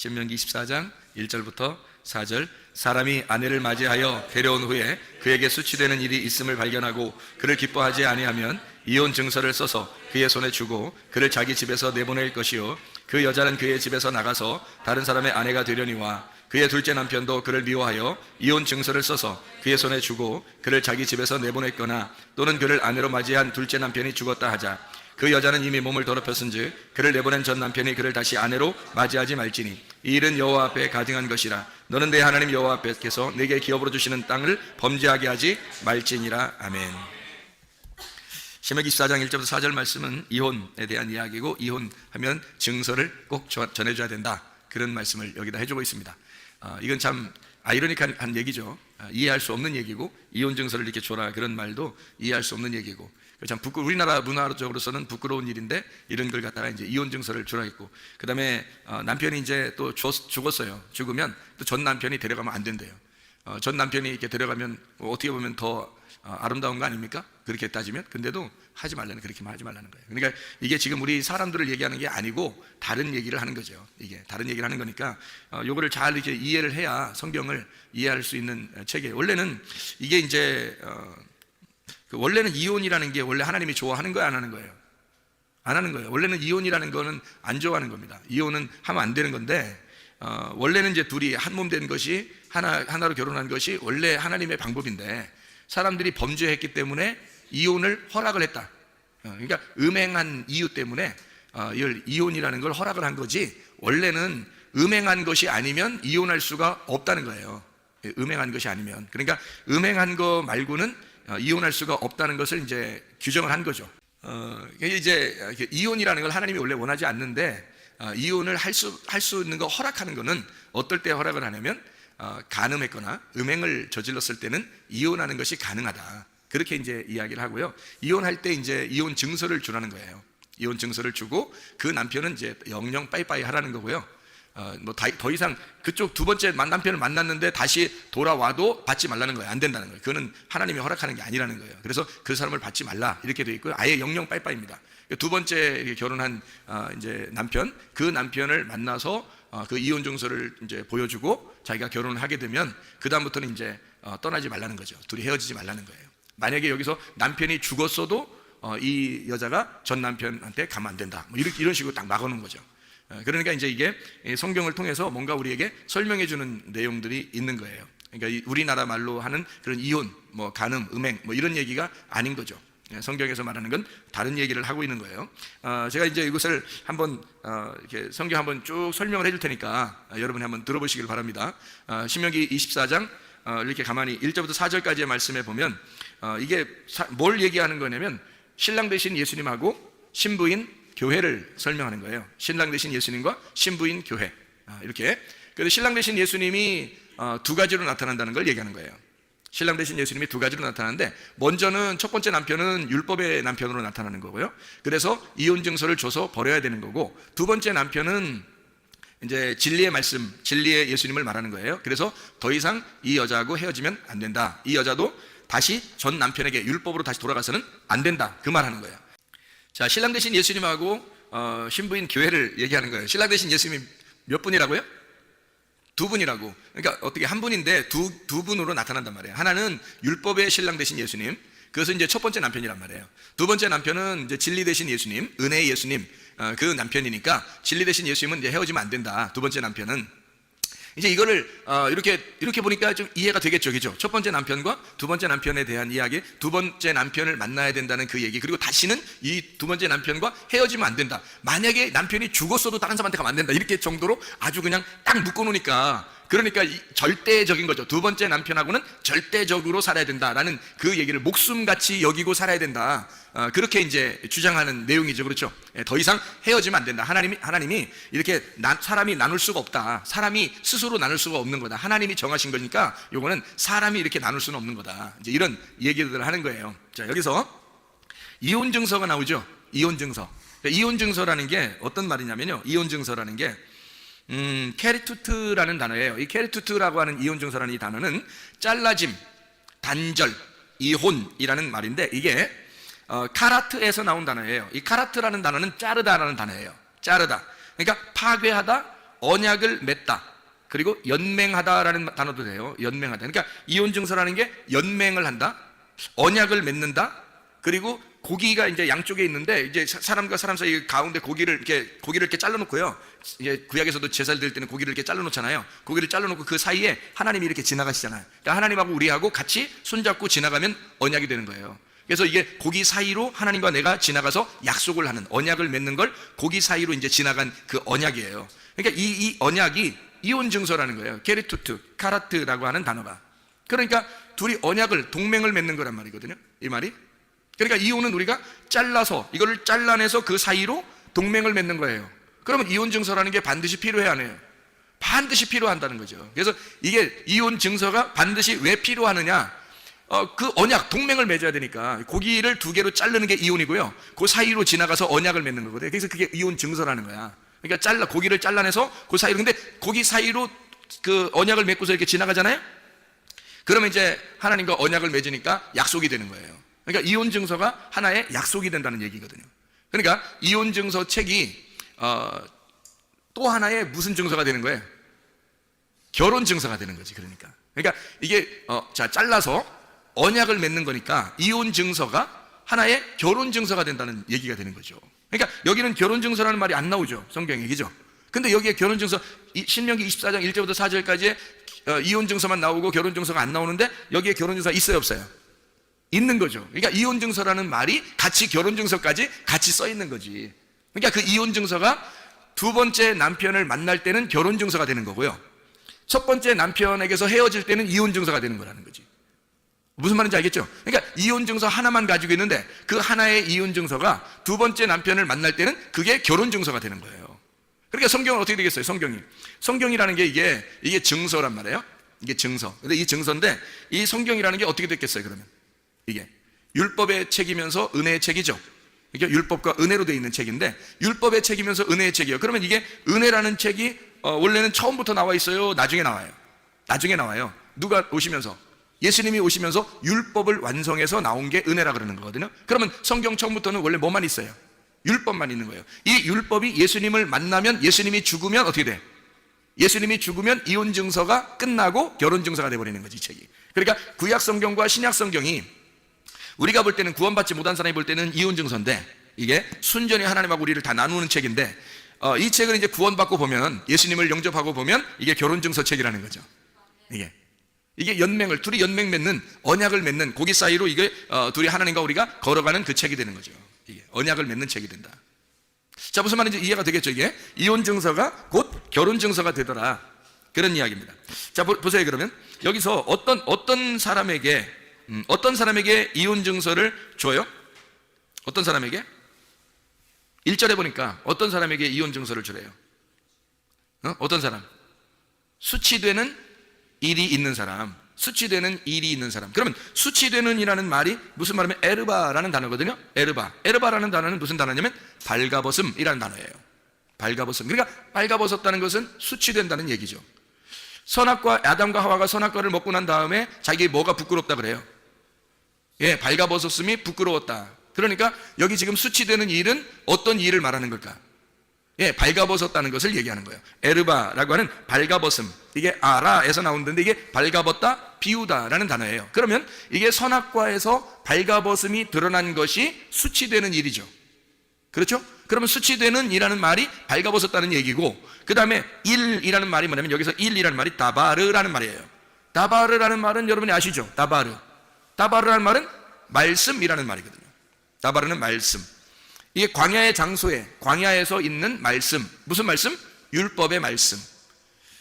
신명기 24장 1절부터 4절. 사람이 아내를 맞이하여 데려온 후에 그에게 수치되는 일이 있음을 발견하고 그를 기뻐하지 아니하면 이혼 증서를 써서 그의 손에 주고 그를 자기 집에서 내보낼 것이요, 그 여자는 그의 집에서 나가서 다른 사람의 아내가 되려니와 그의 둘째 남편도 그를 미워하여 이혼 증서를 써서 그의 손에 주고 그를 자기 집에서 내보냈거나 또는 그를 아내로 맞이한 둘째 남편이 죽었다 하자, 그 여자는 이미 몸을 더럽혔은즉 그를 내보낸 전 남편이 그를 다시 아내로 맞이하지 말지니 이 일은 여호와 앞에 가증한 것이라. 너는 내 하나님 여호와 앞에서 내게 기업으로 주시는 땅을 범죄하게 하지 말지니라. 아멘. 신명기 24장 1절부터 4절 말씀은 이혼에 대한 이야기고, 이혼하면 증서를 꼭 전해줘야 된다, 그런 말씀을 여기다 해주고 있습니다. 이건 참 아이러니한 얘기죠. 이해할 수 없는 얘기고, 이혼 증서를 이렇게 줘라, 그런 말도 이해할 수 없는 얘기고, 참 우리나라 문화적으로서는 부끄러운 일인데 이런 걸 갖다가 이제 이혼 증서를 주라 했고, 그 다음에 남편이 이제 또 죽었어요. 죽으면 또 전 남편이 데려가면 안 된대요. 전 남편이 이렇게 데려가면 어떻게 보면 더 아름다운 거 아닙니까? 그렇게 따지면. 근데도 하지 말라는, 그렇게만 하지 말라는 거예요. 그러니까 이게 지금 우리 사람들을 얘기하는 게 아니고 다른 얘기를 하는 거죠. 이게 다른 얘기를 하는 거니까 요거를 잘 이렇게 이해를 해야 성경을 이해할 수 있는 책이에요. 원래는 이게 이제 원래는 이혼이라는 게 원래 하나님이 좋아하는 거예요, 안 하는 거예요? 안 하는 거예요. 원래는 이혼이라는 거는 안 좋아하는 겁니다. 이혼은 하면 안 되는 건데, 원래는 이제 둘이 한 몸 된 것이 하나로 결혼한 것이 원래 하나님의 방법인데, 사람들이 범죄했기 때문에 이혼을 허락을 했다. 그러니까 음행한 이유 때문에 이혼이라는 걸 허락을 한 거지, 원래는 음행한 것이 아니면 이혼할 수가 없다는 거예요. 음행한 것이 아니면. 그러니까 음행한 거 말고는 이혼할 수가 없다는 것을 이제 규정을 한 거죠. 이제 이혼이라는 걸 하나님이 원래 원하지 않는데, 이혼을 할 수 있는 거 허락하는 거는 어떨 때 허락을 하냐면, 간음했거나 음행을 저질렀을 때는 이혼하는 것이 가능하다, 그렇게 이제 이야기를 하고요. 이혼할 때 이제 이혼 증서를 주라는 거예요. 이혼 증서를 주고 그 남편은 이제 영영 빠이빠이 하라는 거고요. 더 이상 그쪽 두 번째 남편을 만났는데 다시 돌아와도 받지 말라는 거예요. 안 된다는 거예요. 그거는 하나님이 허락하는 게 아니라는 거예요. 그래서 그 사람을 받지 말라, 이렇게 되어 있고요. 아예 영영 빠이빠이입니다. 두 번째 결혼한 이제 남편, 그 남편을 만나서 그 이혼 증서를 이제 보여주고 자기가 결혼을 하게 되면 그 다음부터는 이제 떠나지 말라는 거죠. 둘이 헤어지지 말라는 거예요. 만약에 여기서 남편이 죽었어도 이 여자가 전 남편한테 가면 안 된다, 뭐 이런 식으로 딱 막아놓은 거죠. 그러니까 이제 이게 성경을 통해서 뭔가 우리에게 설명해 주는 내용들이 있는 거예요. 그러니까 우리나라 말로 하는 그런 이혼, 뭐 간음, 음행, 뭐 이런 얘기가 아닌 거죠. 성경에서 말하는 건 다른 얘기를 하고 있는 거예요. 제가 이제 이것을 한번 이렇게 성경 한번 쭉 설명을 해줄 테니까 여러분이 한번 들어보시길 바랍니다. 신명기 24장 이렇게 가만히 1절부터 4절까지의 말씀에 보면 이게 뭘 얘기하는 거냐면, 신랑 되신 예수님하고 신부인 교회를 설명하는 거예요. 신랑 되신 예수님과 신부인 교회, 이렇게. 그래서 신랑 되신 예수님이 두 가지로 나타난다는 걸 얘기하는 거예요. 신랑 되신 예수님이 두 가지로 나타나는데, 먼저는 첫 번째 남편은 율법의 남편으로 나타나는 거고요. 그래서 이혼 증서를 줘서 버려야 되는 거고, 두 번째 남편은 이제 진리의 말씀, 진리의 예수님을 말하는 거예요. 그래서 더 이상 이 여자하고 헤어지면 안 된다, 이 여자도 다시 전 남편에게 율법으로 다시 돌아가서는 안 된다, 그 말하는 거예요. 자, 신랑 되신 예수님하고 신부인 교회를 얘기하는 거예요. 신랑 되신 예수님이 몇 분이라고요? 두 분이라고. 그러니까 어떻게 한 분인데 두 분으로 나타난단 말이에요. 하나는 율법의 신랑 되신 예수님, 그것은 이제 첫 번째 남편이란 말이에요. 두 번째 남편은 이제 진리 되신 예수님, 은혜의 예수님, 그 남편이니까 진리 되신 예수님은 이제 헤어지면 안 된다, 두 번째 남편은. 이제 이거를 이렇게 보니까 좀 이해가 되겠죠, 그죠? 첫 번째 남편과 두 번째 남편에 대한 이야기, 두 번째 남편을 만나야 된다는 그 얘기, 그리고 다시는 이 두 번째 남편과 헤어지면 안 된다. 만약에 남편이 죽었어도 다른 사람한테 가면 안 된다, 이렇게 정도로 아주 그냥 딱 묶어놓으니까, 그러니까 절대적인 거죠. 두 번째 남편하고는 절대적으로 살아야 된다라는 그 얘기를 목숨같이 여기고 살아야 된다, 그렇게 이제 주장하는 내용이죠. 그렇죠? 더 이상 헤어지면 안 된다. 하나님이 이렇게 사람이 나눌 수가 없다. 사람이 스스로 나눌 수가 없는 거다. 하나님이 정하신 거니까 요거는 사람이 이렇게 나눌 수는 없는 거다. 이제 이런 얘기들을 하는 거예요. 자, 여기서 이혼 증서가 나오죠. 이혼 증서. 이혼 증서라는 게 어떤 말이냐면요. 이혼 증서라는 게 케리투트라는 단어예요. 이 케리투트라고 하는 이혼 증서라는 이 단어는 잘라짐, 단절, 이혼이라는 말인데, 이게 카라트에서 나온 단어예요. 이 카라트라는 단어는 자르다라는 단어예요. 자르다. 그러니까 파괴하다, 언약을 맺다, 그리고 연맹하다라는 단어도 돼요. 연맹하다. 그러니까 이혼 증서라는 게 연맹을 한다, 언약을 맺는다, 그리고 고기가 이제 양쪽에 있는데 이제 사람과 사람 사이 가운데 고기를 이렇게 잘라놓고요. 이제 구약에서도 제사를 드릴 때는 고기를 이렇게 잘라놓잖아요. 고기를 잘라놓고 그 사이에 하나님이 이렇게 지나가시잖아요. 그러니까 하나님하고 우리하고 같이 손잡고 지나가면 언약이 되는 거예요. 그래서 이게 고기 사이로 하나님과 내가 지나가서 약속을 하는, 언약을 맺는 걸 고기 사이로 이제 지나간 그 언약이에요. 그러니까 이 언약이 이혼 증서라는 거예요. 게리투트, 카라트라고 하는 단어가. 그러니까 둘이 언약을, 동맹을 맺는 거란 말이거든요, 이 말이. 그러니까 이혼은 우리가 잘라서, 이거를 잘라내서 그 사이로 동맹을 맺는 거예요. 그러면 이혼 증서라는 게 반드시 필요해, 안 해요? 반드시 필요한다는 거죠. 그래서 이게 이혼 증서가 반드시 왜 필요하느냐, 그 언약, 동맹을 맺어야 되니까. 고기를 두 개로 자르는 게 이혼이고요, 그 사이로 지나가서 언약을 맺는 거거든요. 그래서 그게 이혼 증서라는 거야. 그러니까 고기를 잘라내서 그 사이로, 근데 고기 사이로 그 언약을 맺고서 이렇게 지나가잖아요. 그러면 이제 하나님과 언약을 맺으니까 약속이 되는 거예요. 그러니까 이혼 증서가 하나의 약속이 된다는 얘기거든요. 그러니까 이혼 증서 책이 또 하나의 무슨 증서가 되는 거예요? 결혼 증서가 되는 거지. 그러니까 이게 잘라서 언약을 맺는 거니까 이혼 증서가 하나의 결혼 증서가 된다는 얘기가 되는 거죠. 그러니까 여기는 결혼 증서라는 말이 안 나오죠, 성경에. 그죠? 근데 여기에 결혼 증서, 신명기 24장 1절부터 4절까지의 이혼 증서만 나오고 결혼 증서가 안 나오는데, 여기에 결혼 증서가 있어요, 없어요? 있는 거죠. 그러니까 이혼 증서라는 말이 같이 결혼 증서까지 같이 써 있는 거지. 그러니까 그 이혼 증서가 두 번째 남편을 만날 때는 결혼 증서가 되는 거고요, 첫 번째 남편에게서 헤어질 때는 이혼 증서가 되는 거라는 거지. 무슨 말인지 알겠죠? 그러니까 이혼 증서 하나만 가지고 있는데 그 하나의 이혼 증서가 두 번째 남편을 만날 때는 그게 결혼 증서가 되는 거예요. 그러니까 성경은 어떻게 되겠어요? 성경이라는 게 이게 증서란 말이에요. 이게 증서. 근데 이 증서인데, 이 성경이라는 게 어떻게 됐겠어요? 그러면 이게 율법의 책이면서 은혜의 책이죠. 이게 율법과 은혜로 되어 있는 책인데, 율법의 책이면서 은혜의 책이에요. 그러면 이게 은혜라는 책이 원래는 처음부터 나와 있어요? 나중에 나와요? 나중에 나와요. 누가 오시면서? 예수님이 오시면서 율법을 완성해서 나온 게 은혜라 그러는 거거든요. 그러면 성경 처음부터는 원래 뭐만 있어요? 율법만 있는 거예요. 이 율법이 예수님을 만나면, 예수님이 죽으면 어떻게 돼? 예수님이 죽으면 이혼 증서가 끝나고 결혼 증서가 돼버리는 거지, 이 책이. 그러니까 구약 성경과 신약 성경이 우리가 볼 때는, 구원받지 못한 사람이 볼 때는 이혼 증서인데, 이게 순전히 하나님하고 우리를 다 나누는 책인데, 이 책을 이제 구원받고 보면, 예수님을 영접하고 보면 이게 결혼 증서 책이라는 거죠. 이게 연맹을, 둘이 연맹 맺는, 언약을 맺는, 고기 사이로 이게 둘이 하나님과 우리가 걸어가는 그 책이 되는 거죠. 이게 언약을 맺는 책이 된다. 자, 무슨 말인지 이해가 되겠죠? 이게 이혼 증서가 곧 결혼 증서가 되더라, 그런 이야기입니다. 자, 보세요. 그러면 여기서 어떤 사람에게 이혼 증서를 줘요? 어떤 사람에게? 1절에 보니까 어떤 사람에게 이혼 증서를 주래요? 어떤 사람? 수치되는 일이 있는 사람. 수치되는 일이 있는 사람. 그러면 수치되는 이라는 말이 무슨 말이면 에르바라는 단어거든요. 에르바라는 단어는 무슨 단어냐면 발가벗음이라는 단어예요. 발가벗음. 그러니까 발가벗었다는 것은 수치된다는 얘기죠. 선악과, 아담과 하와가 선악과를 먹고 난 다음에 자기 뭐가 부끄럽다 그래요? 발가벗었음이 부끄러웠다. 그러니까 여기 지금 수치되는 일은 어떤 일을 말하는 걸까? 발가벗었다는 것을 얘기하는 거예요. 에르바라고 하는 발가벗음, 이게 아라에서 나오는데 이게 발가벗다, 비우다라는 단어예요. 그러면 이게 선악과에서 발가벗음이 드러난 것이 수치되는 일이죠. 그렇죠? 그러면 수치되는 이라는 말이 발가벗었다는 얘기고, 그 다음에 일이라는 말이 뭐냐면, 여기서 일이라는 말이 다바르라는 말이에요. 다바르라는 말은 여러분이 아시죠? 다바르라는 말은 말씀이라는 말이거든요. 다바르는 말씀. 이게 광야의 장소에, 광야에서 있는 말씀. 무슨 말씀? 율법의 말씀.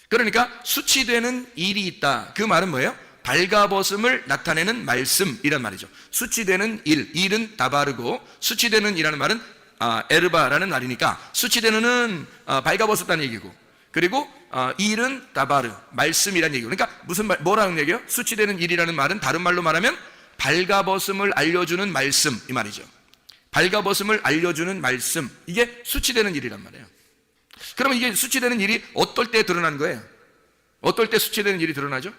그러니까 수치되는 일이 있다. 그 말은 뭐예요? 발가벗음을 나타내는 말씀이란 말이죠. 수치되는 일은 다바르고, 수치되는 이라는 말은 에르바라는 말이니까, 수치되는은 발가벗었다는 얘기고, 그리고 일은 다바르, 말씀이라는 얘기고. 그러니까 뭐라는 얘기예요? 수치되는 일이라는 말은 다른 말로 말하면 발가벗음을 알려주는 말씀, 이 말이죠. 발가벗음을 알려주는 말씀, 이게 수치되는 일이란 말이에요. 그러면 이게 수치되는 일이 어떨 때 드러난 거예요? 어떨 때 수치되는 일이 드러나죠?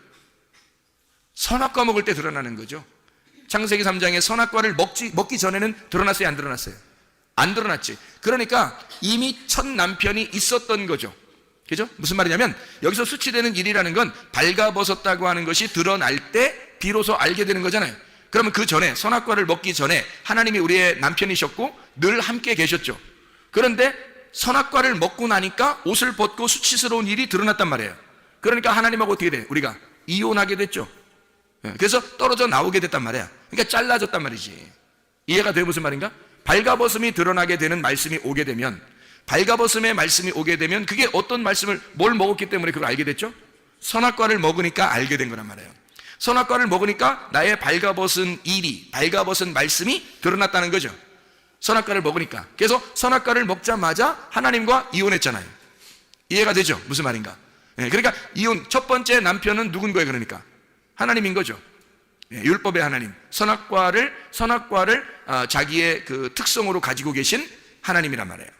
선악과 먹을 때 드러나는 거죠. 창세기 3장에 선악과를 먹기 전에는 드러났어요, 안 드러났어요? 안 드러났지. 그러니까 이미 첫 남편이 있었던 거죠. 그죠? 무슨 말이냐면 여기서 수치되는 일이라는 건 발가벗었다고 하는 것이 드러날 때 비로소 알게 되는 거잖아요. 그러면 그 전에, 선악과를 먹기 전에 하나님이 우리의 남편이셨고 늘 함께 계셨죠. 그런데 선악과를 먹고 나니까 옷을 벗고 수치스러운 일이 드러났단 말이에요. 그러니까 하나님하고 어떻게 돼? 우리가 이혼하게 됐죠. 그래서 떨어져 나오게 됐단 말이야. 그러니까 잘라졌단 말이지. 이해가 돼? 무슨 말인가? 발가벗음이 드러나게 되는 말씀이 오게 되면, 발가벗음의 말씀이 오게 되면 그게 어떤 말씀을, 뭘 먹었기 때문에 그걸 알게 됐죠? 선악과를 먹으니까 알게 된 거란 말이에요. 선악과를 먹으니까 나의 발가벗은 일이, 발가벗은 말씀이 드러났다는 거죠. 선악과를 먹으니까. 그래서 선악과를 먹자마자 하나님과 이혼했잖아요. 이해가 되죠? 무슨 말인가? 그러니까 이혼, 첫 번째 남편은 누군 거예요? 그러니까 하나님인 거죠. 율법의 하나님, 선악과를 자기의 그 특성으로 가지고 계신 하나님이란 말이에요.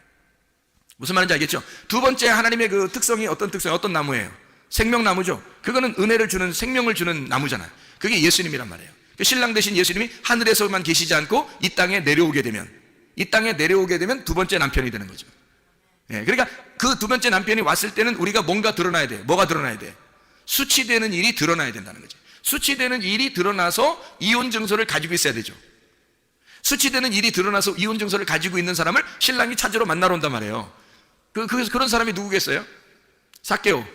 무슨 말인지 알겠죠? 두 번째 하나님의 그 특성이 어떤 특성이에요? 어떤 나무예요? 생명나무죠. 그거는 은혜를 주는, 생명을 주는 나무잖아요. 그게 예수님이란 말이에요. 신랑 되신 예수님이 하늘에서만 계시지 않고 이 땅에 내려오게 되면 두 번째 남편이 되는 거죠. 그러니까 그 두 번째 남편이 왔을 때는 우리가 뭔가 드러나야 돼. 뭐가 드러나야 돼? 수치되는 일이 드러나야 된다는 거죠. 수치되는 일이 드러나서 이혼 증서를 가지고 있어야 되죠. 수치되는 일이 드러나서 이혼 증서를 가지고 있는 사람을 신랑이 찾으러 만나러 온단 말이에요. 그런 사람이 누구겠어요? 삭개오.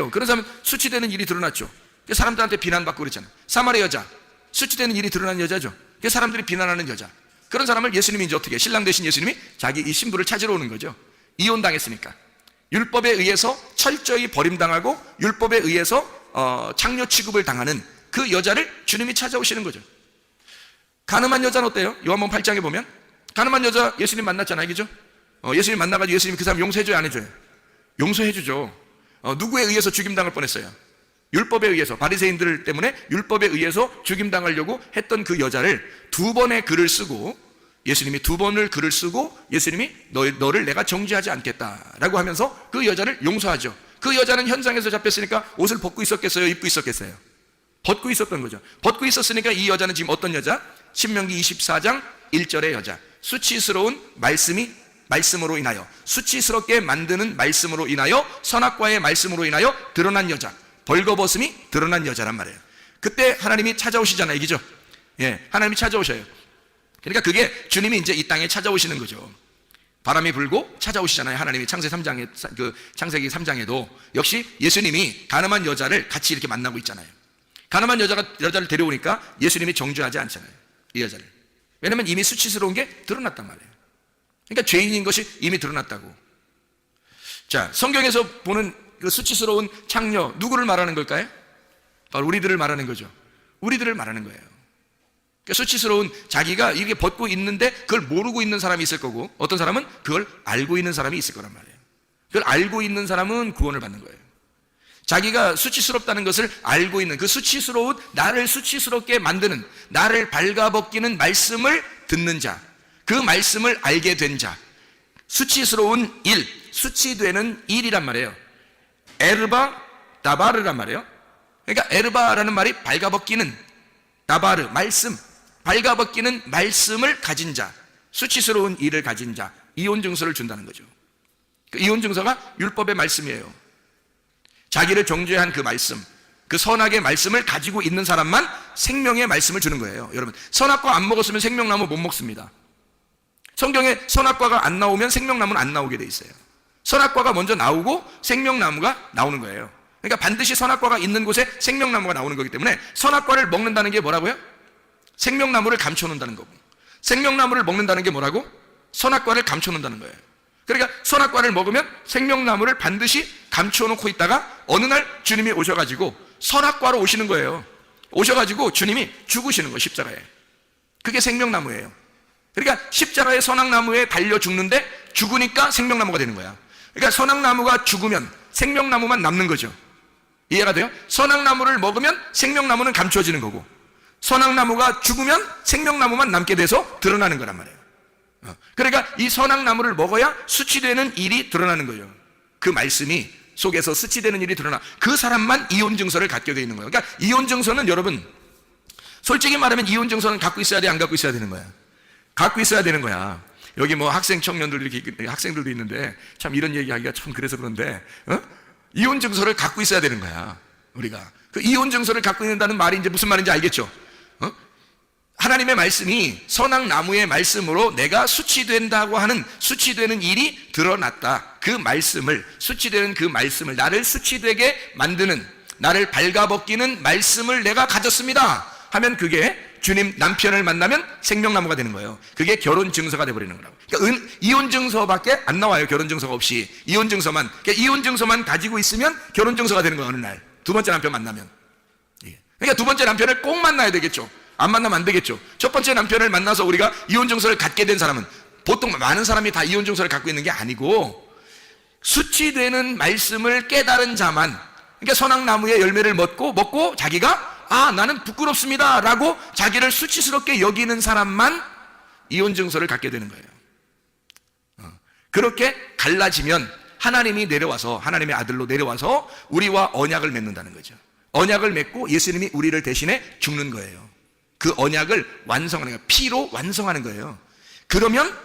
그런 사람은 수치되는 일이 드러났죠. 사람들한테 비난받고 그랬잖아요. 사마리 여자, 수치되는 일이 드러난 여자죠. 사람들이 비난하는 여자. 그런 사람을 예수님이 이제 어떻게, 신랑 되신 예수님이 자기 이 신부를 찾으러 오는 거죠. 이혼당했으니까. 율법에 의해서 철저히 버림당하고 율법에 의해서 창녀 취급을 당하는 그 여자를 주님이 찾아오시는 거죠. 가늠한 여자는 어때요? 요한복음 8장에 보면 가늠한 여자 예수님 만났잖아요. 그죠? 예수님 만나가지고 예수님 그 사람 용서해줘요? 안 해줘요? 용서해주죠. 누구에 의해서 죽임당할 뻔했어요? 율법에 의해서, 바리새인들 때문에 율법에 의해서 죽임당하려고 했던 그 여자를 두 번의 글을 쓰고, 예수님이 두 번을 글을 쓰고 예수님이 너를 내가 정죄하지 않겠다라고 하면서 그 여자를 용서하죠. 그 여자는 현장에서 잡혔으니까 옷을 벗고 있었겠어요? 입고 있었겠어요? 벗고 있었던 거죠. 벗고 있었으니까 이 여자는 지금 어떤 여자? 신명기 24장 1절의 여자. 수치스러운 말씀으로 인하여, 수치스럽게 만드는 말씀으로 인하여, 선악과의 말씀으로 인하여 드러난 여자, 벌거벗음이 드러난 여자란 말이에요. 그때 하나님이 찾아오시잖아요. 이기죠? 하나님이 찾아오셔요. 그러니까 그게 주님이 이제 이 땅에 찾아오시는 거죠. 바람이 불고 찾아오시잖아요. 하나님이 창세기 3장에도 역시 예수님이 가늠한 여자를 같이 이렇게 만나고 있잖아요. 가늠한 여자를 데려오니까 예수님이 정죄하지 않잖아요. 이 여자를. 왜냐면 이미 수치스러운 게 드러났단 말이에요. 그러니까 죄인인 것이 이미 드러났다고. 자, 성경에서 보는 그 수치스러운 창녀, 누구를 말하는 걸까요? 바로 우리들을 말하는 거죠. 우리들을 말하는 거예요. 그러니까 수치스러운, 자기가 이게 벗고 있는데 그걸 모르고 있는 사람이 있을 거고, 어떤 사람은 그걸 알고 있는 사람이 있을 거란 말이에요. 그걸 알고 있는 사람은 구원을 받는 거예요. 자기가 수치스럽다는 것을 알고 있는, 그 수치스러운, 나를 수치스럽게 만드는, 나를 발가벗기는 말씀을 듣는 자, 그 말씀을 알게 된 자, 수치스러운 일, 수치되는 일이란 말이에요. 에르바 다바르란 말이에요. 그러니까 에르바라는 말이 발가벗기는, 다바르 말씀, 발가벗기는 말씀을 가진 자, 수치스러운 일을 가진 자, 이혼 증서를 준다는 거죠. 그 이혼 증서가 율법의 말씀이에요. 자기를 정죄한 그 말씀, 그 선악의 말씀을 가지고 있는 사람만 생명의 말씀을 주는 거예요. 여러분, 선악과 안 먹었으면 생명나무 못 먹습니다. 성경에 선악과가 안 나오면 생명나무는 안 나오게 돼 있어요. 선악과가 먼저 나오고 생명나무가 나오는 거예요. 그러니까 반드시 선악과가 있는 곳에 생명나무가 나오는 거기 때문에 선악과를 먹는다는 게 뭐라고요? 생명나무를 감춰놓는다는 거고, 생명나무를 먹는다는 게 뭐라고? 선악과를 감춰놓는다는 거예요. 그러니까 선악과를 먹으면 생명나무를 반드시 감춰놓고 있다가 어느 날 주님이 오셔가지고 선악과로 오시는 거예요. 오셔가지고 주님이 죽으시는 거예요. 십자가에. 그게 생명나무예요. 그러니까 십자가의 선악나무에 달려 죽는데 죽으니까 생명나무가 되는 거야. 그러니까 선악나무가 죽으면 생명나무만 남는 거죠. 이해가 돼요? 선악나무를 먹으면 생명나무는 감춰지는 거고, 선악나무가 죽으면 생명나무만 남게 돼서 드러나는 거란 말이에요. 그러니까 이 선악나무를 먹어야 수치되는 일이 드러나는 거예요. 그 말씀이 속에서 수치되는 일이 드러나, 그 사람만 이혼 증서를 갖게 되어 있는 거예요. 그러니까 이혼 증서는, 여러분 솔직히 말하면 이혼 증서는 갖고 있어야 돼, 안 갖고 있어야 되는 거야? 갖고 있어야 되는 거야. 여기 뭐 학생 청년들 이렇게 학생들도 있는데 참 이런 얘기하기가 참 그래서 그런데 이혼 증서를 갖고 있어야 되는 거야. 우리가 그 이혼 증서를 갖고 있는다는 말이 이제 무슨 말인지 알겠죠? 하나님의 말씀이 선악나무의 말씀으로 내가 수치된다고 하는 수치되는 일이 드러났다. 그 말씀을 수치되는 그 말씀을 나를 수치되게 만드는 나를 발가벗기는 말씀을 내가 가졌습니다 하면 그게 주님 남편을 만나면 생명나무가 되는 거예요. 그게 결혼 증서가 돼버리는 거라고. 그러니까 이혼 증서밖에 안 나와요. 결혼 증서가 없이 이혼 증서만. 그러니까 이혼 증서만 가지고 있으면 결혼 증서가 되는 거예요. 어느 날 두 번째 남편 만나면. 그러니까 두 번째 남편을 꼭 만나야 되겠죠. 안 만나면 안 되겠죠. 첫 번째 남편을 만나서 우리가 이혼 증서를 갖게 된 사람은 보통 많은 사람이 다 이혼 증서를 갖고 있는 게 아니고 수치되는 말씀을 깨달은 자만, 그러니까 선악나무의 열매를 먹고 자기가 나는 부끄럽습니다 라고 자기를 수치스럽게 여기는 사람만 이혼 증서를 갖게 되는 거예요. 그렇게 갈라지면 하나님이 내려와서 하나님의 아들로 내려와서 우리와 언약을 맺는다는 거죠. 언약을 맺고 예수님이 우리를 대신해 죽는 거예요. 그 언약을 완성하는 거예요. 피로 완성하는 거예요. 그러면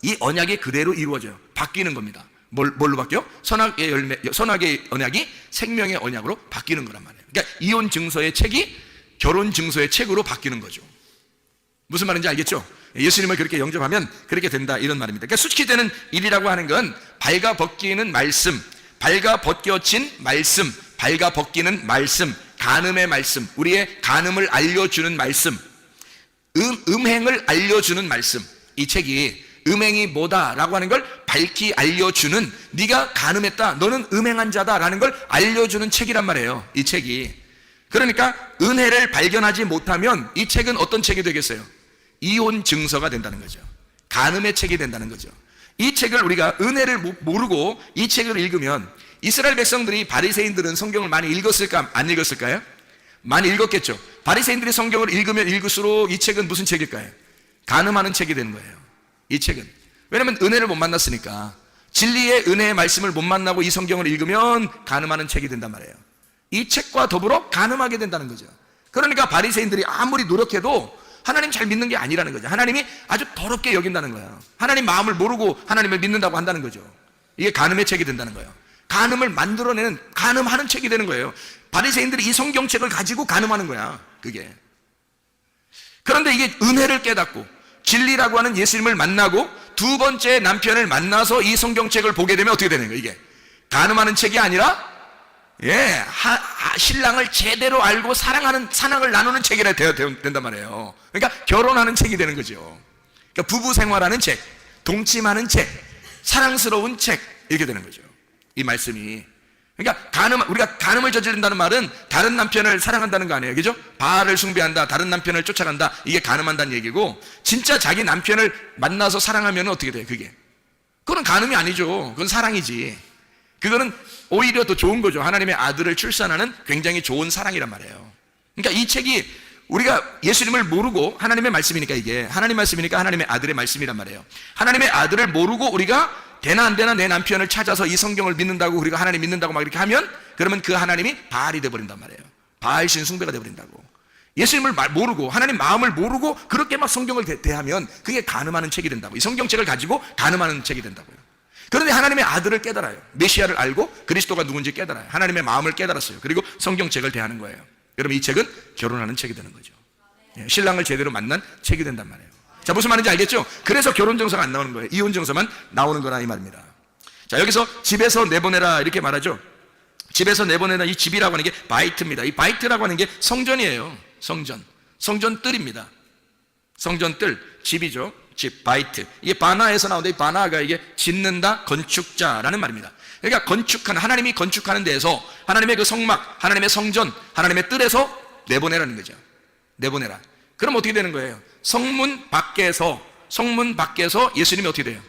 이 언약이 그대로 이루어져요. 바뀌는 겁니다. 뭘로 바뀌어? 선악의 언약이 생명의 언약으로 바뀌는 거란 말이에요. 그러니까 이혼 증서의 책이 결혼 증서의 책으로 바뀌는 거죠. 무슨 말인지 알겠죠? 예수님을 그렇게 영접하면 그렇게 된다 이런 말입니다. 그러니까 수치되는 일이라고 하는 건 발가벗기는 말씀, 발가벗겨진 말씀, 발가벗기는 말씀, 간음의 말씀, 우리의 간음을 알려주는 말씀, 음행을 알려주는 말씀. 이 책이 음행이 뭐다라고 하는 걸 밝히 알려주는, 네가 간음했다, 너는 음행한 자다라는 걸 알려주는 책이란 말이에요. 이 책이. 그러니까 은혜를 발견하지 못하면 이 책은 어떤 책이 되겠어요? 이혼 증서가 된다는 거죠. 간음의 책이 된다는 거죠. 이 책을 우리가 은혜를 모르고 이 책을 읽으면, 이스라엘 백성들이, 바리새인들은 성경을 많이 읽었을까 안 읽었을까요? 많이 읽었겠죠. 바리새인들이 성경을 읽으면 읽을수록 이 책은 무슨 책일까요? 간음하는 책이 되는 거예요. 이 책은. 왜냐하면 은혜를 못 만났으니까. 진리의 은혜의 말씀을 못 만나고 이 성경을 읽으면 간음하는 책이 된단 말이에요. 이 책과 더불어 간음하게 된다는 거죠. 그러니까 바리새인들이 아무리 노력해도 하나님 잘 믿는 게 아니라는 거죠. 하나님이 아주 더럽게 여긴다는 거예요. 하나님 마음을 모르고 하나님을 믿는다고 한다는 거죠. 이게 간음의 책이 된다는 거예요. 간음을 만들어내는, 간음하는 책이 되는 거예요. 바리새인들이 이 성경책을 가지고 간음하는 거야, 그게. 그런데 이게 은혜를 깨닫고 진리라고 하는 예수님을 만나고 두 번째 남편을 만나서 이 성경책을 보게 되면 어떻게 되는 거예요? 이게 간음하는 책이 아니라 신랑을 제대로 알고 사랑하는, 사랑을 나누는 책이라 된단 말이에요. 그러니까 결혼하는 책이 되는 거죠. 그러니까 부부 생활하는 책, 동침하는 책, 사랑스러운 책, 이렇게 되는 거죠. 이 말씀이. 그러니까 우리가 간음을 저지른다는 말은 다른 남편을 사랑한다는 거 아니에요, 그죠? 바알을 숭배한다, 다른 남편을 쫓아간다, 이게 간음한다는 얘기고, 진짜 자기 남편을 만나서 사랑하면 어떻게 돼요? 그거는 간음이 아니죠. 그건 사랑이지. 그거는 오히려 더 좋은 거죠. 하나님의 아들을 출산하는 굉장히 좋은 사랑이란 말이에요. 그러니까 이 책이, 우리가 예수님을 모르고, 하나님의 말씀이니까, 이게 하나님 말씀이니까 하나님의 아들의 말씀이란 말이에요. 하나님의 아들을 모르고 우리가 되나 안 되나 내 남편을 찾아서 이 성경을 믿는다고, 우리가 하나님 믿는다고 막 이렇게 하면, 그러면 그 하나님이 바알이 돼버린단 말이에요. 바알신 숭배가 돼버린다고. 예수님을 모르고, 하나님 마음을 모르고 그렇게 막 성경을 대하면 그게 간음하는 책이 된다고. 이 성경책을 가지고 간음하는 책이 된다고요. 그런데 하나님의 아들을 깨달아요. 메시아를 알고 그리스도가 누군지 깨달아요. 하나님의 마음을 깨달았어요. 그리고 성경책을 대하는 거예요. 여러분, 이 책은 결혼하는 책이 되는 거죠. 신랑을 제대로 만난 책이 된단 말이에요. 자, 무슨 말인지 알겠죠? 그래서 결혼증서가 안 나오는 거예요. 이혼증서만 나오는 거라 이 말입니다. 자, 여기서 집에서 내보내라 이렇게 말하죠. 집에서 내보내라, 이 집이라고 하는 게 바이트입니다. 이 바이트라고 하는 게 성전이에요. 성전 뜰입니다. 성전 뜰, 집이죠. 집, 바이트. 이게 바나에서 나오는데, 이 바나가 이게 짓는다, 건축자라는 말입니다. 그러니까 건축하는, 하나님이 건축하는 데에서 하나님의 그 성막, 하나님의 성전, 하나님의 뜰에서 내보내라는 거죠. 내보내라. 그럼 어떻게 되는 거예요? 성문 밖에서 예수님이 어떻게 돼요?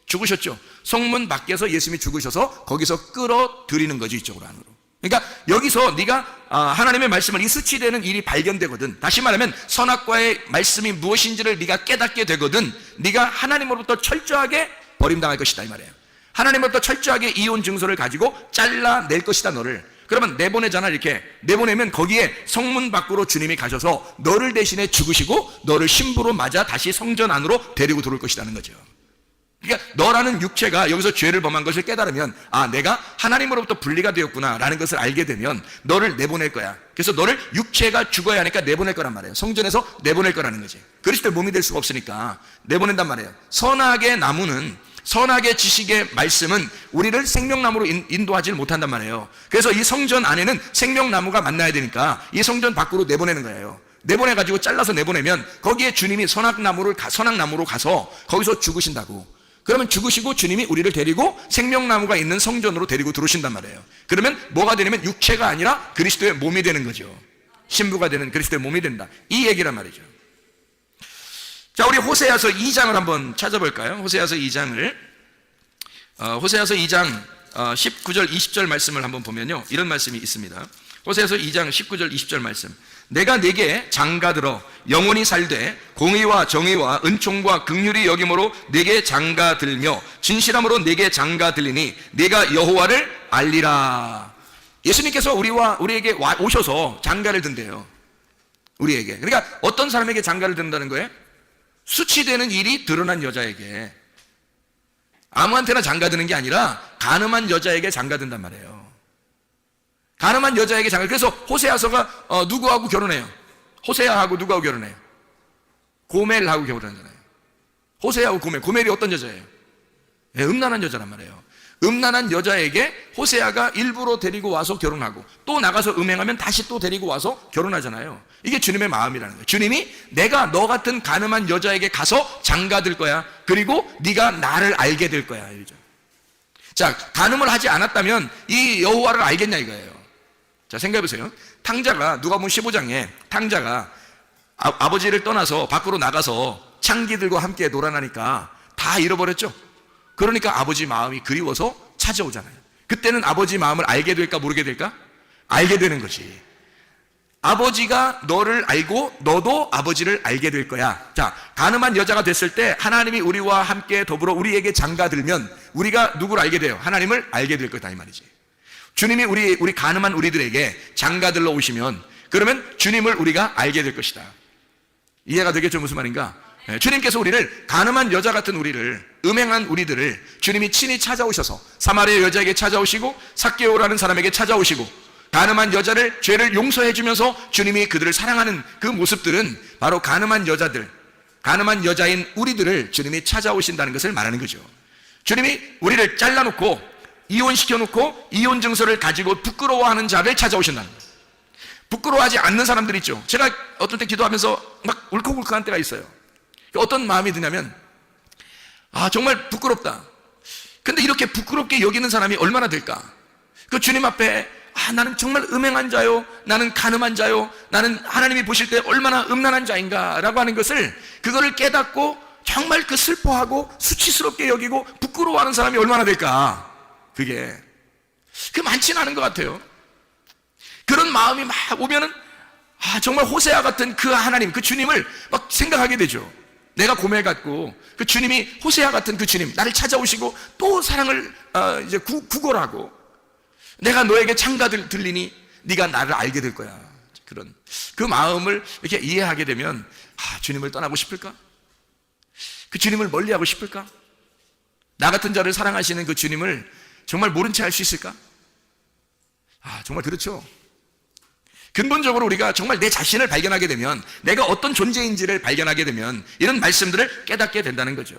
죽으셨죠. 성문 밖에서 예수님이 죽으셔서 거기서 끌어들이는 거죠, 이쪽으로 안으로. 그러니까 여기서 네가 하나님의 말씀을, 이 수치되는 일이 발견되거든. 다시 말하면 선악과의 말씀이 무엇인지를 네가 깨닫게 되거든. 네가 하나님으로부터 철저하게 버림당할 것이다 이 말이에요. 하나님으로부터 철저하게 이혼 증서를 가지고 잘라낼 것이다 너를. 그러면 내보내잖아. 이렇게 내보내면 거기에 성문 밖으로 주님이 가셔서 너를 대신해 죽으시고 너를 신부로 맞아 다시 성전 안으로 데리고 들어올 것이라는 거죠. 그러니까 너라는 육체가 여기서 죄를 범한 것을 깨달으면 내가 하나님으로부터 분리가 되었구나 라는 것을 알게 되면 너를 내보낼 거야. 그래서 너를 육체가 죽어야 하니까 내보낼 거란 말이에요. 성전에서 내보낼 거라는 거지. 그리스도의 몸이 될 수가 없으니까 내보낸단 말이에요. 선악의 나무는, 선악의 지식의 말씀은 우리를 생명나무로 인도하지 못한단 말이에요. 그래서 이 성전 안에는 생명나무가 만나야 되니까 이 성전 밖으로 내보내는 거예요. 내보내가지고 잘라서 내보내면 거기에 주님이 선악나무로 가서 거기서 죽으신다고. 그러면 죽으시고 주님이 우리를 데리고 생명나무가 있는 성전으로 데리고 들어오신단 말이에요. 그러면 뭐가 되냐면 육체가 아니라 그리스도의 몸이 되는 거죠. 신부가 되는 그리스도의 몸이 된다, 이 얘기란 말이죠. 자, 우리 호세아서 2장을 한번 찾아볼까요? 호세아서 2장을 호세아서 2장 19절 20절 말씀을 한번 보면요, 이런 말씀이 있습니다. 호세아서 2장 19절 20절 말씀. 내가 네게 장가들어 영원히 살되 공의와 정의와 은총과 긍휼이 여김으로 네게 장가들며 진실함으로 네게 장가들리니 네가 여호와를 알리라. 예수님께서 우리에게 오셔서 장가를 든대요. 우리에게. 그러니까 어떤 사람에게 장가를 든다는 거예요? 수치되는 일이 드러난 여자에게. 아무한테나 장가드는 게 아니라 간음한 여자에게 장가든단 말이에요. 가늠한 여자에게 장가. 그래서 호세아서가 누구하고 결혼해요? 호세아하고 누구하고 결혼해요? 고멜하고 결혼하잖아요. 호세아하고 고멜이 어떤 여자예요? 음란한 여자란 말이에요. 음란한 여자에게 호세아가 일부러 데리고 와서 결혼하고 또 나가서 음행하면 다시 또 데리고 와서 결혼하잖아요. 이게 주님의 마음이라는 거예요. 주님이 내가 너 같은 가늠한 여자에게 가서 장가들 거야. 그리고 네가 나를 알게 될 거야. 이러죠. 자, 간음을 하지 않았다면 이 여호와를 알겠냐 이거예요. 자, 생각해보세요. 탕자가, 누가복음 15장에 탕자가 아버지를 떠나서 밖으로 나가서 창기들과 함께 놀아나니까 다 잃어버렸죠. 그러니까 아버지 마음이 그리워서 찾아오잖아요. 그때는 아버지 마음을 알게 될까 모르게 될까? 알게 되는 거지. 아버지가 너를 알고 너도 아버지를 알게 될 거야. 자, 간음한 여자가 됐을 때 하나님이 우리와 함께 더불어 우리에게 장가들면 우리가 누구를 알게 돼요? 하나님을 알게 될 거다 이 말이지. 주님이 우리 간음한 우리들에게 장가들러 오시면 그러면 주님을 우리가 알게 될 것이다. 이해가 되겠죠? 무슨 말인가? 주님께서 우리를, 간음한 여자 같은 우리를, 음행한 우리들을 주님이 친히 찾아오셔서 사마리아 여자에게 찾아오시고 삭개오라는 사람에게 찾아오시고 간음한 여자를 죄를 용서해 주면서 주님이 그들을 사랑하는 그 모습들은 바로 간음한 여자들, 간음한 여자인 우리들을 주님이 찾아오신다는 것을 말하는 거죠. 주님이 우리를 잘라놓고 이혼시켜놓고 이혼 증서를 가지고 부끄러워하는 자를 찾아오신다는 거예요. 부끄러워하지 않는 사람들 있죠. 제가 어떤 때 기도하면서 막 울컥울컥한 때가 있어요. 어떤 마음이 드냐면 정말 부끄럽다. 근데 이렇게 부끄럽게 여기는 사람이 얼마나 될까? 그 주님 앞에 나는 정말 음행한 자요, 나는 간음한 자요, 나는 하나님이 보실 때 얼마나 음란한 자인가 라고 하는 것을, 그거를 깨닫고 정말 그 슬퍼하고 수치스럽게 여기고 부끄러워하는 사람이 얼마나 될까? 그게 많지는 않은 것 같아요. 그런 마음이 막 오면은 정말 호세아 같은 그 하나님, 그 주님을 막 생각하게 되죠. 내가 고멜 같고 그 주님이 호세아 같은 그 주님, 나를 찾아오시고 또 사랑을 이제 구걸하고 내가 너에게 장가들리니 네가 나를 알게 될 거야. 그런 그 마음을 이렇게 이해하게 되면 주님을 떠나고 싶을까? 그 주님을 멀리하고 싶을까? 나 같은 자를 사랑하시는 그 주님을 정말 모른 채 할 수 있을까? 정말 그렇죠. 근본적으로 우리가 정말 내 자신을 발견하게 되면, 내가 어떤 존재인지를 발견하게 되면 이런 말씀들을 깨닫게 된다는 거죠.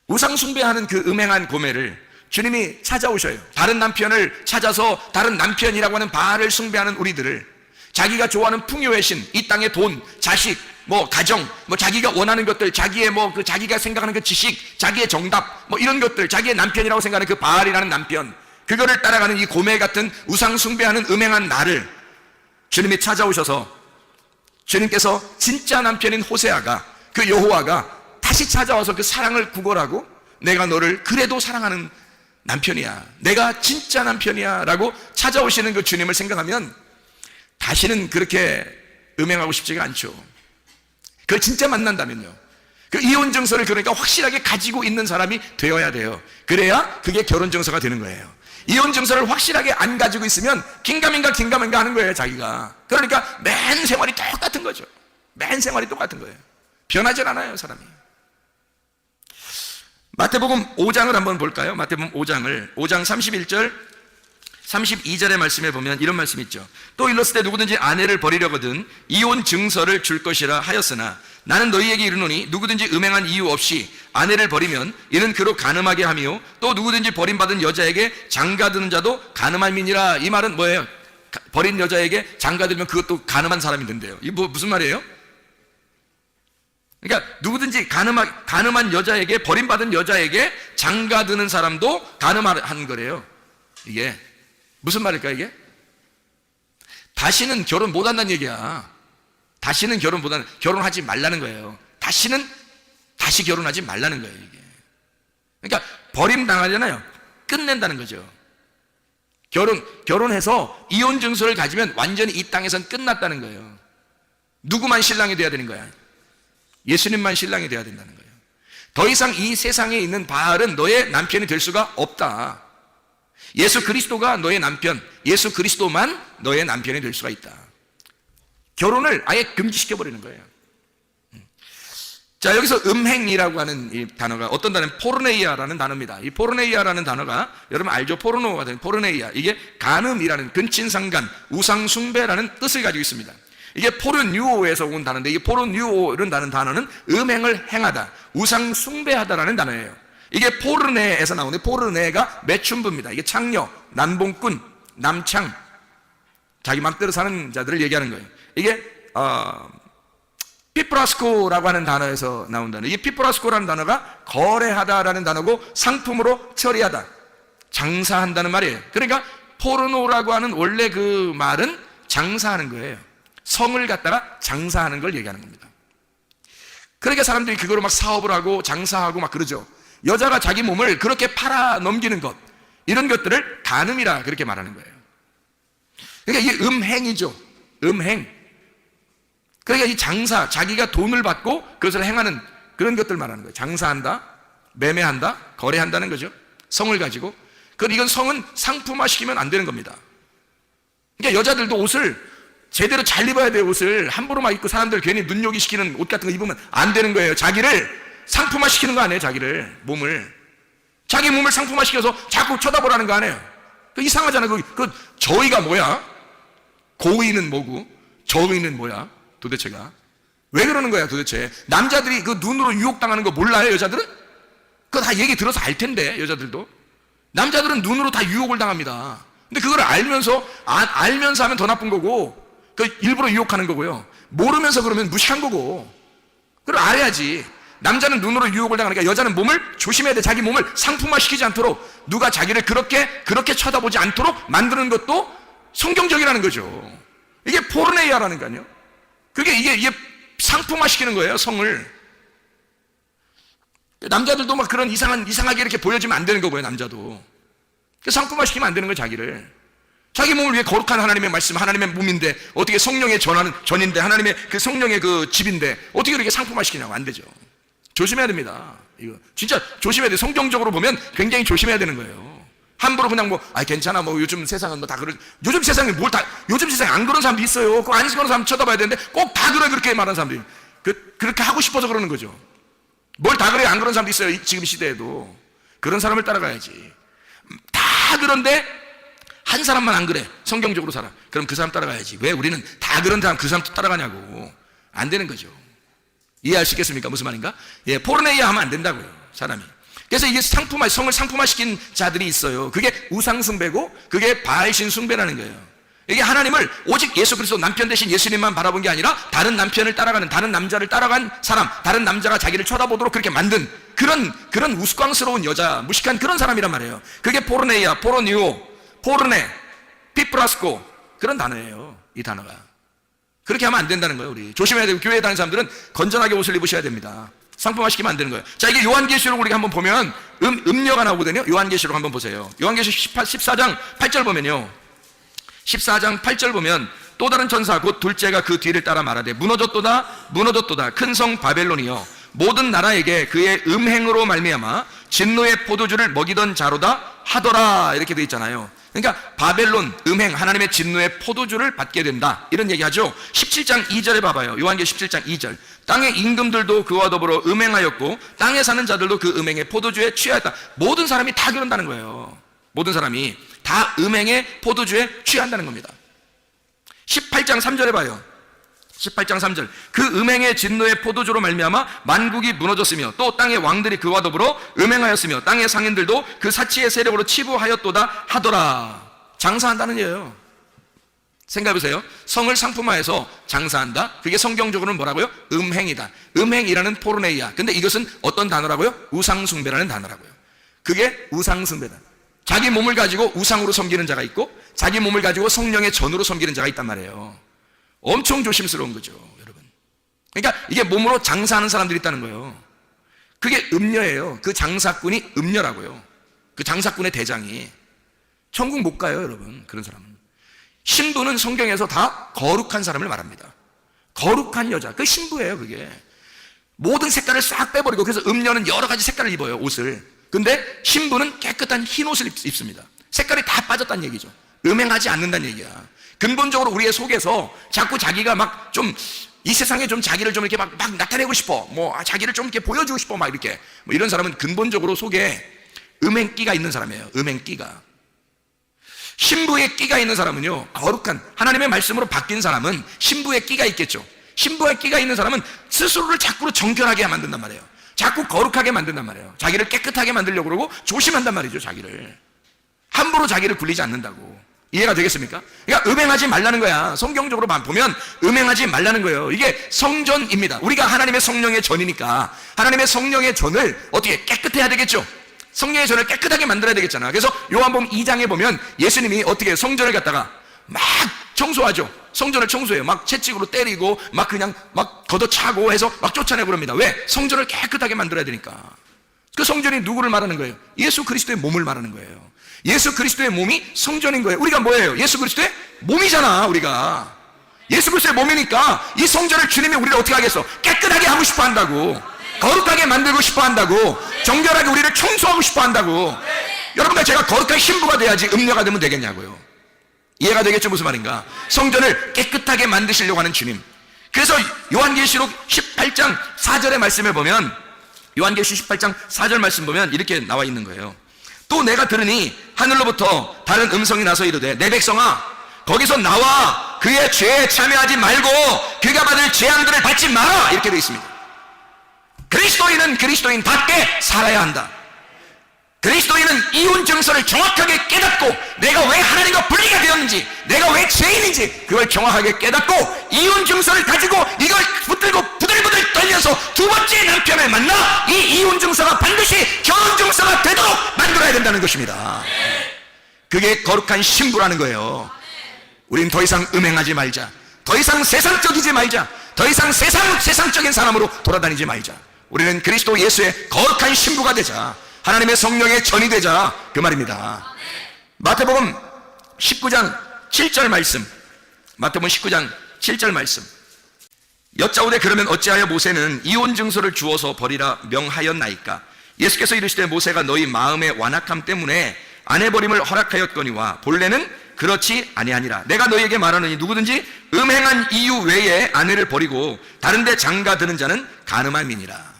우상 숭배하는 그 음행한 고멜을 주님이 찾아오셔요. 다른 남편을 찾아서 다른 남편이라고 하는 바알을 숭배하는 우리들을, 자기가 좋아하는 풍요의 신, 이 땅의 돈, 자식, 가정, 자기가 원하는 것들, 자기의 자기가 생각하는 그 지식, 자기의 정답, 이런 것들, 자기의 남편이라고 생각하는 그 바알이라는 남편, 그거를 따라가는 이 고멜 같은 우상 숭배하는 음행한 나를 주님이 찾아오셔서, 주님께서 진짜 남편인 호세아가, 그 여호와가 다시 찾아와서 그 사랑을 구걸하고 내가 너를 그래도 사랑하는 남편이야, 내가 진짜 남편이야 라고 찾아오시는 그 주님을 생각하면 다시는 그렇게 음행하고 싶지가 않죠. 그걸 진짜 만난다면요, 그 이혼 증서를 그러니까 확실하게 가지고 있는 사람이 되어야 돼요. 그래야 그게 결혼 증서가 되는 거예요. 이혼 증서를 확실하게 안 가지고 있으면 긴가민가 하는 거예요, 자기가. 그러니까 맨 생활이 똑같은 거죠. 맨 생활이 똑같은 거예요. 변하질 않아요, 사람이. 마태복음 5장을 한번 볼까요? 마태복음 5장 31절 32절의 말씀에 보면 이런 말씀이 있죠. 또 일렀을 때 누구든지 아내를 버리려거든 이혼 증서를 줄 것이라 하였으나 나는 너희에게 이르노니 누구든지 음행한 이유 없이 아내를 버리면 이는 그로 간음하게 하며 또 누구든지 버림받은 여자에게 장가드는 자도 간음함이니라. 이 말은 뭐예요? 버린 여자에게 장가들면 그것도 간음한 사람이 된대요. 이게 무슨 말이에요? 그러니까 누구든지 간음한 여자에게, 버림받은 여자에게 장가드는 사람도 간음한 거래요. 이게 무슨 말일까 이게? 다시는 결혼 못한다는 얘기야. 다시는 결혼하지 말라는 거예요. 다시 결혼하지 말라는 거예요 이게. 그러니까 버림당하잖아요. 끝낸다는 거죠. 결혼해서 이혼 증서를 가지면 완전히 이 땅에선 끝났다는 거예요. 누구만 신랑이 돼야 되는 거야? 예수님만 신랑이 돼야 된다는 거예요. 더 이상 이 세상에 있는 바알은 너의 남편이 될 수가 없다. 예수 그리스도가 너의 남편, 예수 그리스도만 너의 남편이 될 수가 있다. 결혼을 아예 금지시켜버리는 거예요. 자, 여기서 음행이라고 하는 이 단어가 어떤 단어는 포르네이아라는 단어입니다. 이 포르네이아라는 단어가 여러분 알죠? 포르노가 된 포르네이아. 이게 간음이라는 근친상간, 우상숭배라는 뜻을 가지고 있습니다. 이게 포르뉴오에서 온 단어인데 이 포르뉴오라는 단어는 음행을 행하다, 우상숭배하다라는 단어예요. 이게 포르네에서 나오는데 포르네가 매춘부입니다. 이게 창녀, 남봉꾼, 남창, 자기 맘대로 사는 자들을 얘기하는 거예요. 이게 피프라스코라고 하는 단어에서 나온 단어. 이 피프라스코라는 단어가 거래하다라는 단어고 상품으로 처리하다, 장사한다는 말이에요. 그러니까 포르노라고 하는 원래 그 말은 장사하는 거예요. 성을 갖다가 장사하는 걸 얘기하는 겁니다. 그러니까 사람들이 그거로 막 사업을 하고 장사하고 막 그러죠. 여자가 자기 몸을 그렇게 팔아 넘기는 것, 이런 것들을 간음이라 그렇게 말하는 거예요. 그러니까 이게 음행이죠. 음행. 그러니까 이 장사, 자기가 돈을 받고 그것을 행하는 그런 것들 말하는 거예요. 장사한다, 매매한다, 거래한다는 거죠. 성을 가지고. 그리고 이건 성은 상품화시키면 안 되는 겁니다. 그러니까 여자들도 옷을 제대로 잘 입어야 돼요. 옷을 함부로 막 입고 사람들 괜히 눈요기 시키는 옷 같은 거 입으면 안 되는 거예요. 자기를 상품화시키는 거 아니에요. 자기 몸을 상품화시켜서 자꾸 쳐다보라는 거 아니에요. 이상하잖아요. 그 저의가 뭐야? 고의는 뭐고 저의는 뭐야? 도대체가 왜 그러는 거야 도대체? 남자들이 그 눈으로 유혹당하는 거 몰라요? 여자들은? 그거 다 얘기 들어서 알 텐데. 여자들도 남자들은 눈으로 다 유혹을 당합니다. 근데 그걸 알면서 하면 더 나쁜 거고, 그 일부러 유혹하는 거고요. 모르면서 그러면 무시한 거고. 그걸 알아야지. 남자는 눈으로 유혹을 당하니까 여자는 몸을 조심해야 돼. 자기 몸을 상품화시키지 않도록, 누가 자기를 그렇게 쳐다보지 않도록 만드는 것도 성경적이라는 거죠. 이게 포르네이아라는 거아니에요. 이게 상품화시키는 거예요. 성을. 남자들도 막 그런 이상하게 이렇게 보여지면 안 되는 거고요. 남자도 상품화시키면 안 되는 거예요. 자기 몸을 위해 거룩한 하나님의 말씀, 하나님의 몸인데, 어떻게 성령의 전인데, 하나님의 그 성령의 그 집인데 어떻게 그렇게 상품화시키냐고. 안 되죠. 조심해야 됩니다. 이거 진짜 조심해야 돼요. 성경적으로 보면 굉장히 조심해야 되는 거예요. 함부로 그냥 괜찮아, 요즘 세상은 다 요즘 세상에 요즘 세상에 안 그런 사람도 있어요. 그 안 그런 사람 쳐다봐야 되는데 꼭 다 그래 그렇게 말하는 사람들이 그렇게 하고 싶어서 그러는 거죠. 뭘 다 그래. 안 그런 사람도 있어요. 지금 시대에도. 그런 사람을 따라가야지. 다 그런데 한 사람만 안 그래, 성경적으로 살아. 그럼 그 사람 따라가야지. 왜 우리는 다 그런 사람 그 사람 따라가냐고. 안 되는 거죠. 이해하시겠습니까? 무슨 말인가? 예, 포르네이아 하면 안 된다고요, 사람이. 그래서 이게 성을 상품화시킨 자들이 있어요. 그게 우상숭배고 그게 바알신 숭배라는 거예요. 이게 하나님을 오직 예수 그리스도 남편 대신 예수님만 바라본 게 아니라 다른 남편을 따라가는, 다른 남자를 따라간 사람, 다른 남자가 자기를 쳐다보도록 그렇게 만든 그런 우스꽝스러운 여자, 무식한 그런 사람이란 말이에요. 그게 포르네이아, 포르뉴오, 포르네, 피프라스코, 그런 단어예요. 이 단어가. 그렇게 하면 안 된다는 거예요. 우리 조심해야 되고, 교회에 다니는 사람들은 건전하게 옷을 입으셔야 됩니다. 상품화시키면 안 되는 거예요. 자, 이게 요한계시록 우리가 한번 보면 음녀가 나오거든요. 요한계시록 한번 보세요. 요한계시록 14장 8절 보면요, 14장 8절 보면 또 다른 천사 곧 둘째가 그 뒤를 따라 말하되 무너졌도다 큰 성 바벨론이여 모든 나라에게 그의 음행으로 말미암아 진노의 포도주를 먹이던 자로다 하더라. 이렇게 돼 있잖아요. 그러니까 바벨론, 음행, 하나님의 진노의 포도주를 받게 된다, 이런 얘기하죠. 17장 2절에 봐봐요. 요한계시록 17장 2절. 땅의 임금들도 그와 더불어 음행하였고 땅에 사는 자들도 그 음행의 포도주에 취하였다. 모든 사람이 다 그런다는 거예요. 모든 사람이 다 음행의 포도주에 취한다는 겁니다. 18장 3절에 봐요. 18장 3절. 그 음행의 진노의 포도주로 말미암아 만국이 무너졌으며 또 땅의 왕들이 그와 더불어 음행하였으며 땅의 상인들도 그 사치의 세력으로 치부하였도다 하더라. 장사한다는 얘기예요. 생각해보세요. 성을 상품화해서 장사한다. 그게 성경적으로는 뭐라고요? 음행이다. 음행이라는 포르네이아. 근데 이것은 어떤 단어라고요? 우상숭배라는 단어라고요. 그게 우상숭배다. 자기 몸을 가지고 우상으로 섬기는 자가 있고 자기 몸을 가지고 성령의 전으로 섬기는 자가 있단 말이에요. 엄청 조심스러운 거죠, 여러분. 그러니까 이게 몸으로 장사하는 사람들이 있다는 거예요. 그게 음녀예요. 그 장사꾼이 음녀라고요. 그 장사꾼의 대장이. 천국 못 가요, 여러분. 그런 사람은. 신부는 성경에서 다 거룩한 사람을 말합니다. 거룩한 여자, 그 신부예요. 그게 모든 색깔을 싹 빼버리고, 그래서 음녀는 여러 가지 색깔을 입어요, 옷을. 근데 신부는 깨끗한 흰 옷을 입습니다. 색깔이 다 빠졌다는 얘기죠. 음행하지 않는다는 얘기야. 근본적으로 우리의 속에서 자꾸 자기가 막 좀 이 세상에 좀 자기를 좀 이렇게 막 나타내고 싶어, 자기를 좀 이렇게 보여주고 싶어, 막 이렇게 이런 사람은 근본적으로 속에 음행기가 있는 사람이에요. 음행기가. 신부의 끼가 있는 사람은요, 거룩한 하나님의 말씀으로 바뀐 사람은 신부의 끼가 있겠죠. 신부의 끼가 있는 사람은 스스로를 자꾸 정결하게 만든단 말이에요. 자꾸 거룩하게 만든단 말이에요. 자기를 깨끗하게 만들려고 그러고 조심한단 말이죠. 자기를 함부로 자기를 굴리지 않는다고. 이해가 되겠습니까? 그러니까 음행하지 말라는 거야. 성경적으로 보면 음행하지 말라는 거예요. 이게 성전입니다. 우리가 하나님의 성령의 전이니까 하나님의 성령의 전을 어떻게 깨끗해야 되겠죠. 성령의 전을 깨끗하게 만들어야 되겠잖아. 그래서 요한복음 2장에 보면 예수님이 어떻게 성전을 갖다가 막 청소하죠. 성전을 청소해요. 막 채찍으로 때리고 막 그냥 막 걷어차고 해서 막 쫓아내고 그럽니다. 왜? 성전을 깨끗하게 만들어야 되니까. 그 성전이 누구를 말하는 거예요? 예수 그리스도의 몸을 말하는 거예요. 예수 그리스도의 몸이 성전인 거예요. 우리가 뭐예요? 예수 그리스도의 몸이잖아. 우리가 예수 그리스도의 몸이니까 이 성전을 주님이 우리를 어떻게 하겠어? 깨끗하게 하고 싶어 한다고. 거룩하게 만들고 싶어 한다고. 정결하게 우리를 청소하고 싶어 한다고. 여러분과 제가 거룩한 신부가 돼야지 음녀가 되면 되겠냐고요. 이해가 되겠죠? 무슨 말인가? 성전을 깨끗하게 만드시려고 하는 주님. 그래서 요한계시록 18장 4절의 말씀을 보면, 요한계시록 18장 4절 말씀 보면 이렇게 나와 있는 거예요. 또 내가 들으니 하늘로부터 다른 음성이 나서 이르되 내 백성아 거기서 나와 그의 죄에 참여하지 말고 그가 받을 재앙들을 받지 마라, 이렇게 되어 있습니다. 그리스도인은 그리스도인답게 살아야 한다. 그리스도인은 이혼 증서를 정확하게 깨닫고 내가 왜 하나님과 분리가 되었는지, 내가 왜 죄인인지 그걸 정확하게 깨닫고 이혼 증서를 가지고 이걸 붙들고 부들부들 떨면서 두 번째 남편을 만나 이 이혼 증서가 반드시 결혼 증서가 되도록 만들어야 된다는 것입니다. 그게 거룩한 신부라는 거예요. 우린 더 이상 음행하지 말자. 더 이상 세상적이지 말자. 더 이상 세상적인 사람으로 돌아다니지 말자. 우리는 그리스도 예수의 거룩한 신부가 되자. 하나님의 성령의 전이 되자, 그 말입니다. 마태복음 19장 7절 말씀. 마태복음 19장 7절 말씀. 여짜오되 그러면 어찌하여 모세는 이혼 증서를 주어서 버리라 명하였나이까? 예수께서 이르시되 모세가 너희 마음의 완악함 때문에 아내 버림을 허락하였거니와 본래는 그렇지 아니하니라. 내가 너희에게 말하노니 누구든지 음행한 이유 외에 아내를 버리고 다른 데 장가드는 자는 간음함이니라.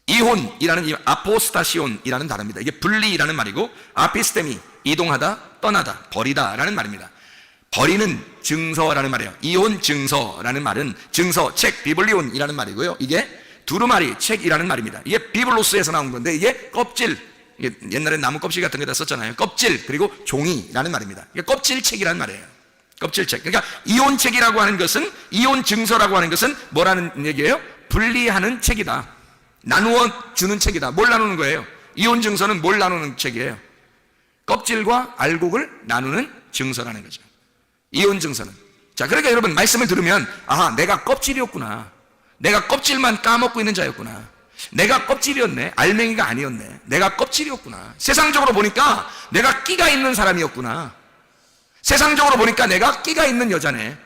이혼이라는 이 아포스타시온이라는 단어입니다. 이게 분리라는 말이고, 아피스테미, 이동하다, 떠나다, 버리다 라는 말입니다. 버리는 증서라는 말이에요. 이혼 증서라는 말은 증서, 책, 비블리온이라는 말이고요. 이게 두루마리, 책이라는 말입니다. 이게 비블로스에서 나온 건데, 이게 껍질, 이게 옛날에 나무 껍질 같은 거다 썼잖아요. 껍질, 그리고 종이라는 말입니다. 이게 껍질책이라는 말이에요. 껍질책. 그러니까 이혼책이라고 하는 것은, 이혼 증서라고 하는 것은 뭐라는 얘기예요? 분리하는 책이다. 나누어 주는 책이다. 뭘 나누는 거예요? 이혼 증서는 뭘 나누는 책이에요? 껍질과 알곡을 나누는 증서라는 거죠. 이혼 증서는. 자, 그러니까 여러분 말씀을 들으면, 아하, 내가 껍질이었구나. 내가 껍질만 까먹고 있는 자였구나. 내가 껍질이었네. 알맹이가 아니었네. 내가 껍질이었구나. 세상적으로 보니까 내가 끼가 있는 사람이었구나. 세상적으로 보니까 내가 끼가 있는 여자네.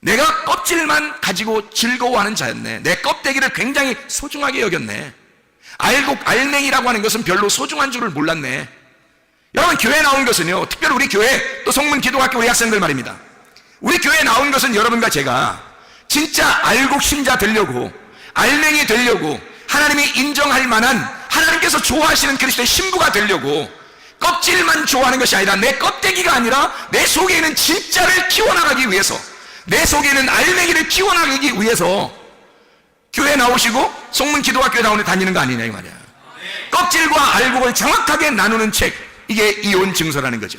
내가 껍질만 가지고 즐거워하는 자였네. 내 껍데기를 굉장히 소중하게 여겼네. 알맹이라고 하는 것은 별로 소중한 줄을 몰랐네. 여러분, 교회 나온 것은요, 특별히 우리 교회, 또 성문 기도학교 우리 학생들 말입니다. 우리 교회에 나온 것은 여러분과 제가 진짜 알곡신자 되려고, 알맹이 되려고, 하나님이 인정할 만한, 하나님께서 좋아하시는 그리스도의 신부가 되려고, 껍질만 좋아하는 것이 아니라, 내 껍데기가 아니라 내 속에 있는 진짜를 키워나가기 위해서, 내 속에 있는 알맹이를 키워나가기 위해서 교회 나오시고 성문 기도학교에 다니는 거 아니냐 이 말이야. 껍질과 알곡을 정확하게 나누는 책, 이게 이혼 증서라는 거죠.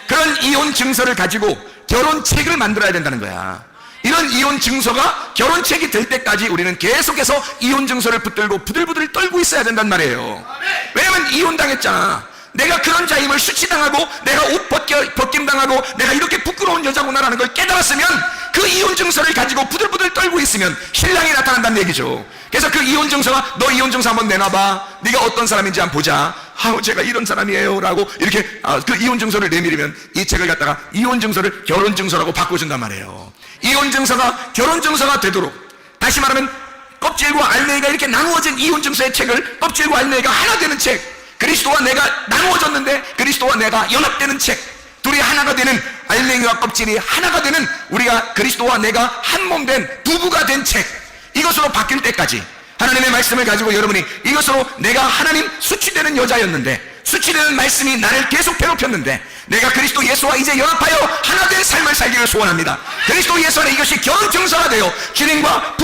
그런 이혼 증서를 가지고 결혼책을 만들어야 된다는 거야. 이런 이혼 증서가 결혼책이 될 때까지 우리는 계속해서 이혼 증서를 붙들고 부들부들 떨고 있어야 된단 말이에요. 왜냐면 이혼당했잖아. 내가 그런 자임을 수치당하고, 내가 옷 벗김당하고, 내가 이렇게 부끄러운 여자구나라는 걸 깨달았으면, 그 이혼 증서를 가지고 부들부들 떨고 있으면 신랑이 나타난다는 얘기죠. 그래서 그 이혼 증서가, 너 이혼 증서 한번 내놔봐, 네가 어떤 사람인지 한번 보자, 제가 이런 사람이에요 라고 이렇게 그 이혼 증서를 내밀으면 이 책을 갖다가 이혼 증서를 결혼 증서라고 바꿔준단 말이에요. 이혼 증서가 결혼 증서가 되도록, 다시 말하면 껍질과 알맹이가 이렇게 나누어진 이혼 증서의 책을, 껍질과 알맹이가 하나 되는 책, 그리스도와 내가 나누어졌는데 그리스도와 내가 연합되는 책, 둘이 하나가 되는, 알맹이와 껍질이 하나가 되는, 우리가 그리스도와 내가 한 몸 된 부부가 된 책, 이것으로 바뀔 때까지 하나님의 말씀을 가지고 여러분이 이것으로, 내가 하나님 수치되는 여자였는데, 수치되는 말씀이 나를 계속 괴롭혔는데, 내가 그리스도 예수와 이제 연합하여 하나 된 삶을 살기를 소원합니다. 그리스도 예수 안에 이것이 결혼 증서가 되어 주님과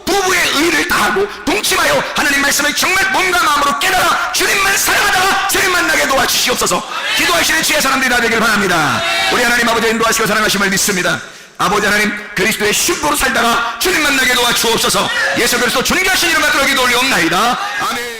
부부의 의를 다하고 동침하여 하나님 말씀을 정말 몸과 마음으로 깨달아 주님만 사랑하다가 주님 만나게 도와주시옵소서. 기도하시는 주의 사람들이 다 되길 바랍니다. 우리 하나님 아버지 인도하시고 사랑하심을 믿습니다. 아버지 하나님, 그리스도의 신부로 살다가 주님 만나게 도와주옵소서. 예수 그리스도 존귀하신 이름 받들어 기도 올리옵나이다. 아멘.